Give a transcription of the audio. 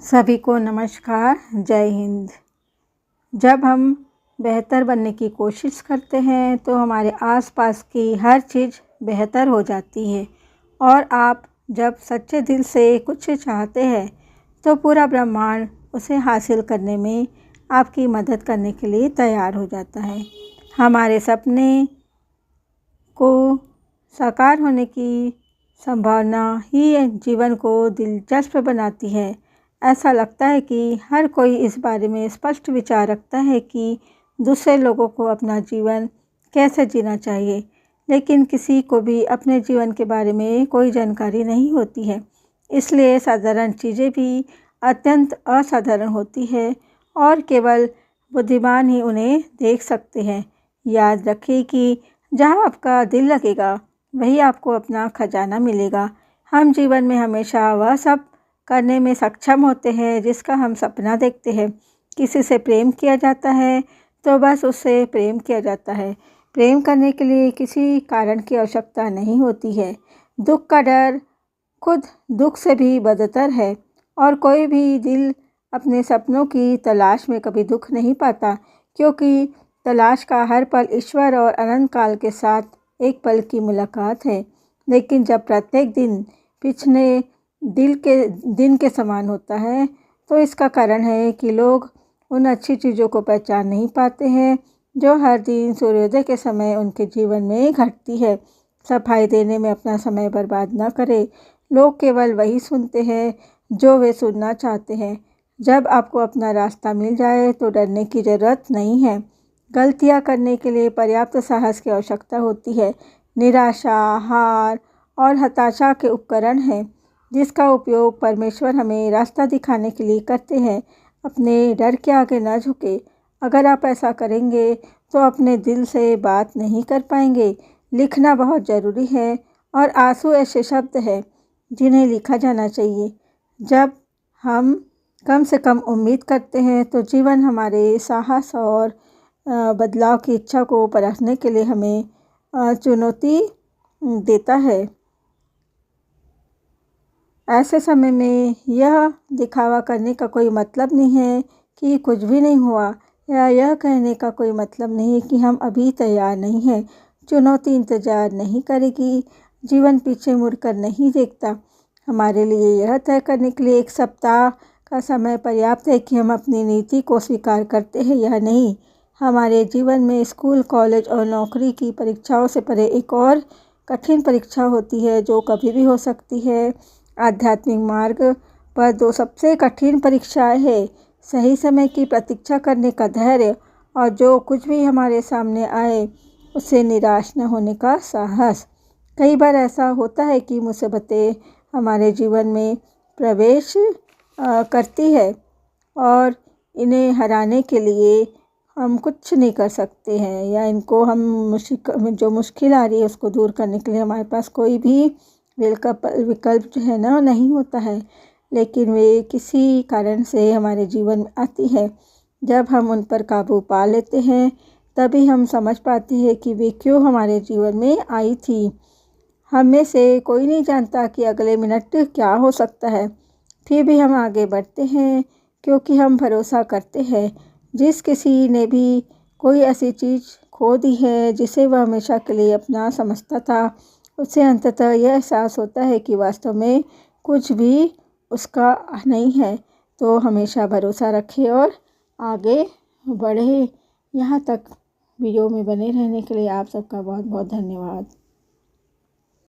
सभी को नमस्कार, जय हिंद। जब हम बेहतर बनने की कोशिश करते हैं तो हमारे आसपास की हर चीज़ बेहतर हो जाती है और आप जब सच्चे दिल से कुछ चाहते हैं तो पूरा ब्रह्मांड उसे हासिल करने में आपकी मदद करने के लिए तैयार हो जाता है। हमारे सपने को साकार होने की संभावना ही जीवन को दिलचस्प बनाती है। ऐसा लगता है कि हर कोई इस बारे में स्पष्ट विचार रखता है कि दूसरे लोगों को अपना जीवन कैसे जीना चाहिए, लेकिन किसी को भी अपने जीवन के बारे में कोई जानकारी नहीं होती है। इसलिए साधारण चीज़ें भी अत्यंत असाधारण होती है और केवल बुद्धिमान ही उन्हें देख सकते हैं। याद रखें कि जहाँ आपका दिल लगेगा वही आपको अपना खजाना मिलेगा। हम जीवन में हमेशा वह सब करने में सक्षम होते हैं जिसका हम सपना देखते हैं। किसी से प्रेम किया जाता है तो बस उससे प्रेम किया जाता है। प्रेम करने के लिए किसी कारण की आवश्यकता नहीं होती है। दुख का डर खुद दुख से भी बदतर है और कोई भी दिल अपने सपनों की तलाश में कभी दुख नहीं पाता, क्योंकि तलाश का हर पल ईश्वर और अनंत काल के साथ एक पल की मुलाकात है। लेकिन जब प्रत्येक दिन पिछले दिन के समान होता है तो इसका कारण है कि लोग उन अच्छी चीज़ों को पहचान नहीं पाते हैं जो हर दिन सूर्योदय के समय उनके जीवन में घटती है। सफाई देने में अपना समय बर्बाद न करें। लोग केवल वही सुनते हैं जो वे सुनना चाहते हैं। जब आपको अपना रास्ता मिल जाए तो डरने की ज़रूरत नहीं है। गलतियां करने के लिए पर्याप्त साहस की आवश्यकता होती है। निराशा, हार और हताशा के उपकरण हैं जिसका उपयोग परमेश्वर हमें रास्ता दिखाने के लिए करते हैं। अपने डर के आगे न झुके। अगर आप ऐसा करेंगे तो अपने दिल से बात नहीं कर पाएंगे। लिखना बहुत ज़रूरी है और आंसू ऐसे शब्द हैं जिन्हें लिखा जाना चाहिए। जब हम कम से कम उम्मीद करते हैं तो जीवन हमारे साहस और बदलाव की इच्छा को परखने के लिए हमें चुनौती देता है। ऐसे समय में यह दिखावा करने का कोई मतलब नहीं है कि कुछ भी नहीं हुआ, या यह कहने का कोई मतलब नहीं कि हम अभी तैयार नहीं हैं। चुनौती इंतज़ार नहीं करेगी। जीवन पीछे मुड़कर नहीं देखता। हमारे लिए यह तय करने के लिए एक सप्ताह का समय पर्याप्त है कि हम अपनी नीति को स्वीकार करते हैं या नहीं। हमारे जीवन में स्कूल, कॉलेज और नौकरी की परीक्षाओं से परे एक और कठिन परीक्षा होती है जो कभी भी हो सकती है। आध्यात्मिक मार्ग पर दो सबसे कठिन परीक्षाएं हैं: सही समय की प्रतीक्षा करने का धैर्य और जो कुछ भी हमारे सामने आए उससे निराश न होने का साहस। कई बार ऐसा होता है कि मुसीबतें हमारे जीवन में प्रवेश करती है और इन्हें हराने के लिए हम कुछ नहीं कर सकते हैं, या इनको हम जो मुश्किल आ रही है उसको दूर करने के लिए हमारे पास कोई भी विकल्प जो है ना नहीं होता है, लेकिन वे किसी कारण से हमारे जीवन में आती है। जब हम उन पर काबू पा लेते हैं तभी हम समझ पाते हैं कि वे क्यों हमारे जीवन में आई थी। हम में से कोई नहीं जानता कि अगले मिनट क्या हो सकता है, फिर भी हम आगे बढ़ते हैं क्योंकि हम भरोसा करते हैं। जिस किसी ने भी कोई ऐसी चीज़ खो दी है जिसे वह हमेशा के लिए अपना समझता था, उसे अंततः यह एहसास होता है कि वास्तव में कुछ भी उसका नहीं है। तो हमेशा भरोसा रखें और आगे बढ़े। यहाँ तक वीडियो में बने रहने के लिए आप सबका बहुत बहुत धन्यवाद।